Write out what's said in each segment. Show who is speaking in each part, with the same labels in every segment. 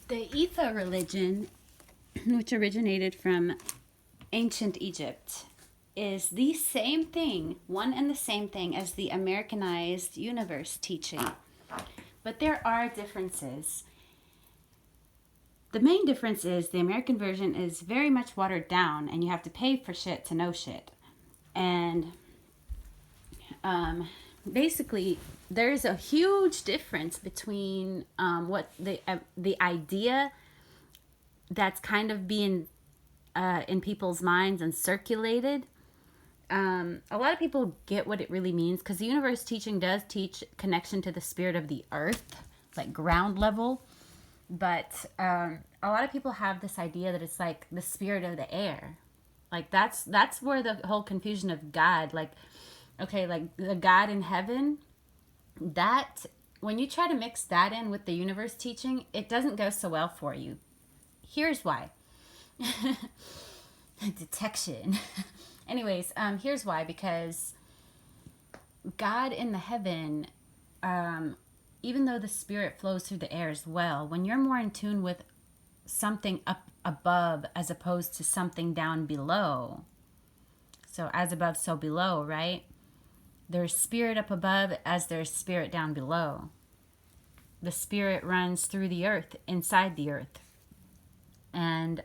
Speaker 1: The Ifa religion, which originated from ancient Egypt, is the same thing, one and the same thing as the Americanized universe teaching. But there are differences. The main difference is the American version is very much watered down, and you have to pay for shit to know shit. And basically, there's a huge difference between what the idea that's kind of being in people's minds and circulated. A lot of people get what it really means, because the universe teaching does teach connection to the spirit of the earth, like ground level. But a lot of people have this idea that it's like the spirit of the air. Like that's where the whole confusion of God, like, okay, like the God in heaven, that when you try to mix that in with the universe teaching, it doesn't go so well for you. Here's why. Detection. Anyways, here's why. Because God in the heaven, even though the spirit flows through the air as well, when you're more in tune with something up above as opposed to something down below, so as above, so below, right? There's spirit up above as there's spirit down below. The spirit runs through the earth, inside the earth. And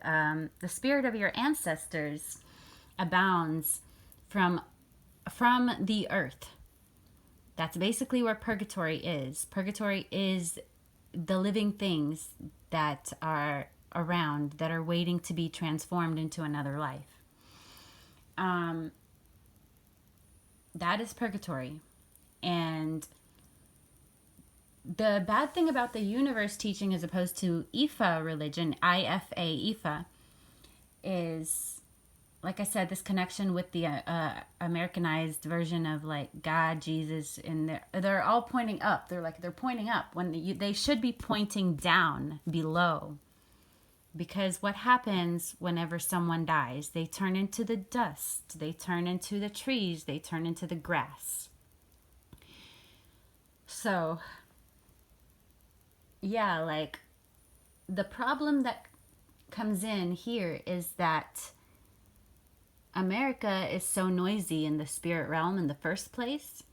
Speaker 1: the spirit of your ancestors abounds from the earth. That's basically where purgatory is. Purgatory is the living things that are around, that are waiting to be transformed into another life. That is purgatory. And the bad thing about the universe teaching as opposed to Ifa religion, IFA, Ifa, is, like I said, this connection with the Americanized version of like God, Jesus, and they're all pointing up. They're pointing up when they should be pointing down below. Because what happens whenever someone dies? They turn into the dust. They turn into the trees. They turn into the grass. So, yeah, like the problem that comes in here is that America is so noisy in the spirit realm in the first place.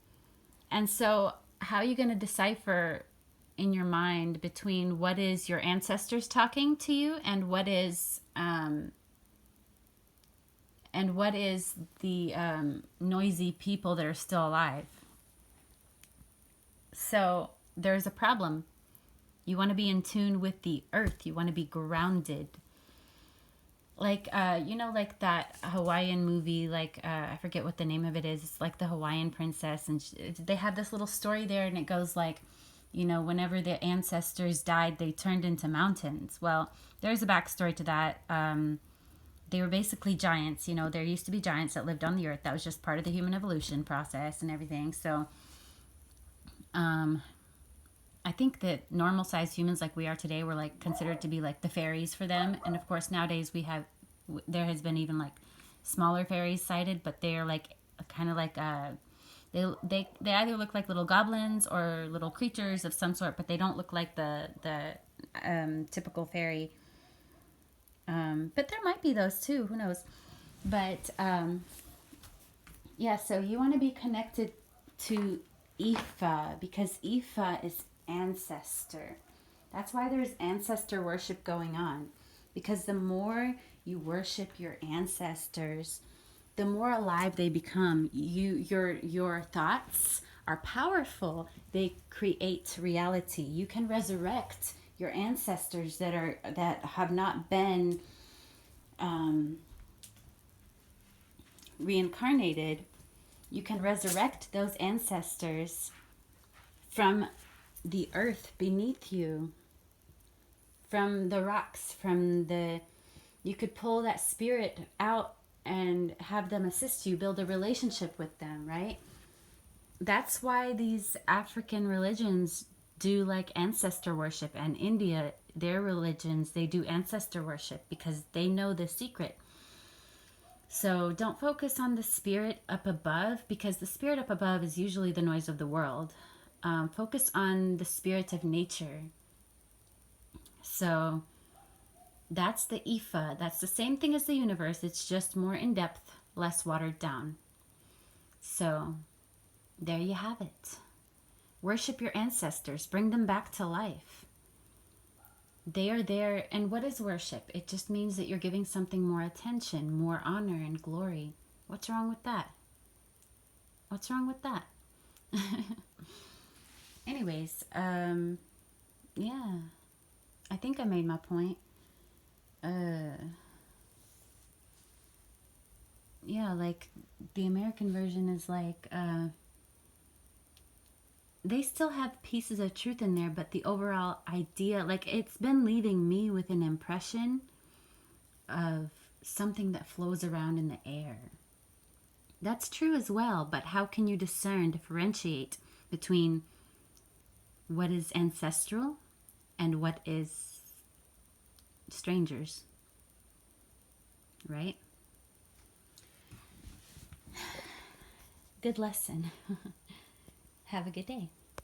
Speaker 1: And so, how are you going to decipher in your mind between what is your ancestors talking to you and what is the noisy people that are still alive? So there's a problem. You want to be in tune with the earth. You want to be grounded. Like, like that Hawaiian movie, like, I forget what the name of it is. It's like the Hawaiian princess. And they have this little story there, and it goes like, whenever the ancestors died, they turned into mountains. Well, there's a backstory to that. They were basically giants. There used to be giants that lived on the earth. That was just part of the human evolution process and everything. So, I think that normal sized humans like we are today were like considered to be like the fairies for them. And of course, nowadays there has been even like smaller fairies sighted, but they are like kind of like they either look like little goblins or little creatures of some sort, but they don't look like the typical fairy. But there might be those too. Who knows? But yeah, so you want to be connected to Ifa, because Ifa is ancestor. That's why there's ancestor worship going on. Because the more you worship your ancestors, the more alive they become. Your thoughts are powerful. They create reality. You can resurrect your ancestors that have not been reincarnated. You can resurrect those ancestors from the earth beneath you, from the rocks, you could pull that spirit out and have them assist you, build a relationship with them, right? That's why these African religions do like ancestor worship, and India, their religions, they do ancestor worship because they know the secret. So don't focus on the spirit up above, because the spirit up above is usually the noise of the world. Focus on the spirit of nature. So that's the Ifa. That's the same thing as the universe. It's just more in depth, less watered down. So there you have it. Worship your ancestors. Bring them back to life. They are there. And what is worship? It just means that you're giving something more attention, more honor and glory. What's wrong with that? What's wrong with that? Anyways, yeah. I think I made my point. Yeah, like the American version is like, they still have pieces of truth in there, but the overall idea, like it's been leaving me with an impression of something that flows around in the air. That's true as well, but how can you discern, differentiate between what is ancestral and what is strangers, right? Good lesson. Have a good day.